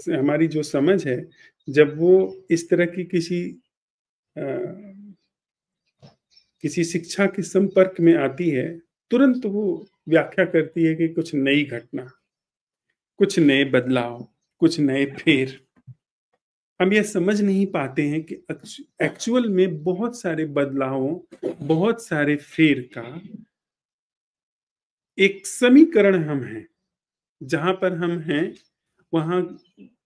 हमारी जो समझ है, जब वो इस तरह की अ, किसी शिक्षा के संपर्क में आती है, तुरंत वो व्याख्या करती है कि कुछ नई घटना, कुछ नए बदलाव, कुछ नए फेर। हम ये समझ नहीं पाते हैं कि एक्चुअल में बहुत सारे बदलावों, बहुत सारे फेर का एक समीकरण हम हैं। जहाँ पर हम हैं, वहाँ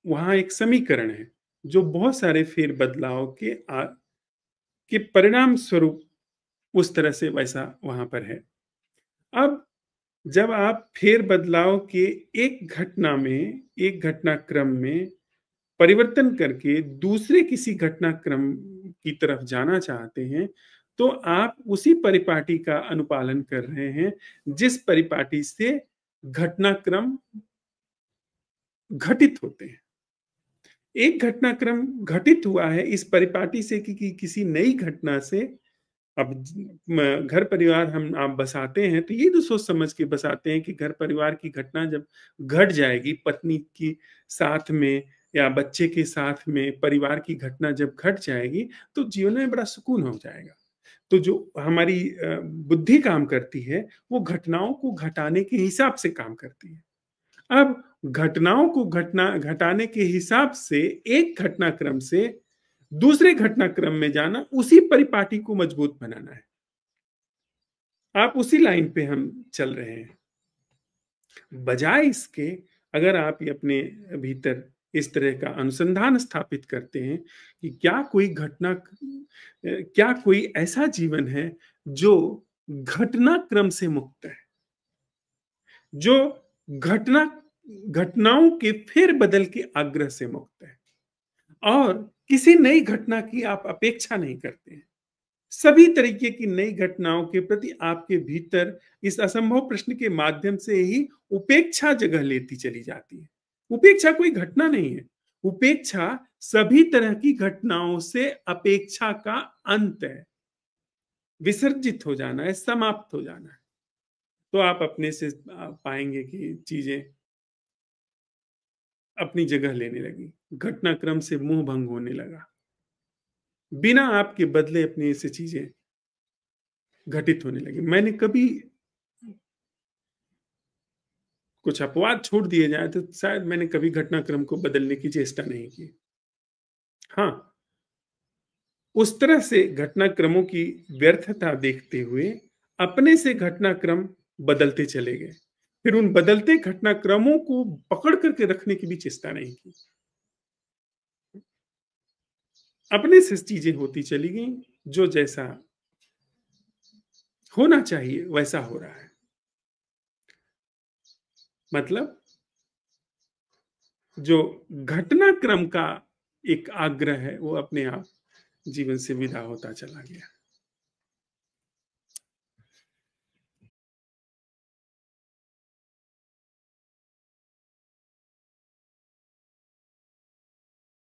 वहाँ एक समीकरण है, जो बहुत सारे फेर बदलाव के परिणाम स्वरूप उस तरह से वैसा वहाँ पर है। अब जब आप फेर बदलाव के एक घटनाक्रम में परिवर्तन करके दूसरे किसी घटनाक्रम की तरफ जाना चाहते हैं, तो आप उसी परिपाटी का अनुपालन कर रहे हैं, जिस परिपाटी से घटनाक्रम घटित होते हैं। एक घटनाक्रम घटित हुआ है इस परिपाटी से कि किसी नई घटना से। अब घर परिवार हम आप बसाते हैं, तो ये तो सोच समझ के बसाते हैं कि घर परिवार की घटना जब घट जाएगी, पत्नी की साथ में या बच्चे के साथ में परिवार की घटना जब घट जाएगी, तो जीवन में बड़ा सुकून हो जाएगा। तो जो हमारी बुद्धि काम करती है, वो घटनाओं को घटाने के हिसाब से काम करती है। अब घटनाओं को घटाने के हिसाब से एक घटनाक्रम से दूसरे घटनाक्रम में जाना, उसी परिपाटी को मजबूत बनाना है। आप उसी लाइन पे हम चल रहे हैं। बजाय इसके, अगर आप ये अपने भीतर इस तरह का अनुसंधान स्थापित करते हैं कि क्या कोई ऐसा जीवन है जो घटनाक्रम से मुक्त है, जो घटना घटनाओं के फेर बदल के आग्रह से मुक्त है, और किसी नई घटना की आप अपेक्षा नहीं करते हैं। सभी तरीके की नई घटनाओं के प्रति आपके भीतर इस असंभव प्रश्न के माध्यम से ही उपेक्षा जगह लेती चली जाती है। उपेक्षा कोई घटना नहीं है। उपेक्षा सभी तरह की घटनाओं से अपेक्षा का अंत है, विसर्जित हो जाना है, समाप्त हो जाना है। तो आप अपने से पाएंगे कि चीजें अपनी जगह लेने लगी, घटनाक्रम से मुंह भंग होने लगा, बिना आपके बदले अपनी ऐसी चीजें घटित होने लगी। मैंने कभी कुछ अपवाद छोड़ दिए जाए तो शायद मैंने कभी घटनाक्रम को बदलने की चेष्टा नहीं की। हाँ, उस तरह से घटनाक्रमों की व्यर्थता देखते हुए अपने से घटनाक्रम बदलते चले गए। फिर उन बदलते घटनाक्रमों को पकड़ करके रखने की भी चेष्टा नहीं की। अपने से चीजें होती चली गई, जो जैसा होना चाहिए वैसा हो रहा है। मतलब जो घटनाक्रम का एक आग्रह है, वो अपने आप जीवन से विदा होता चला गया।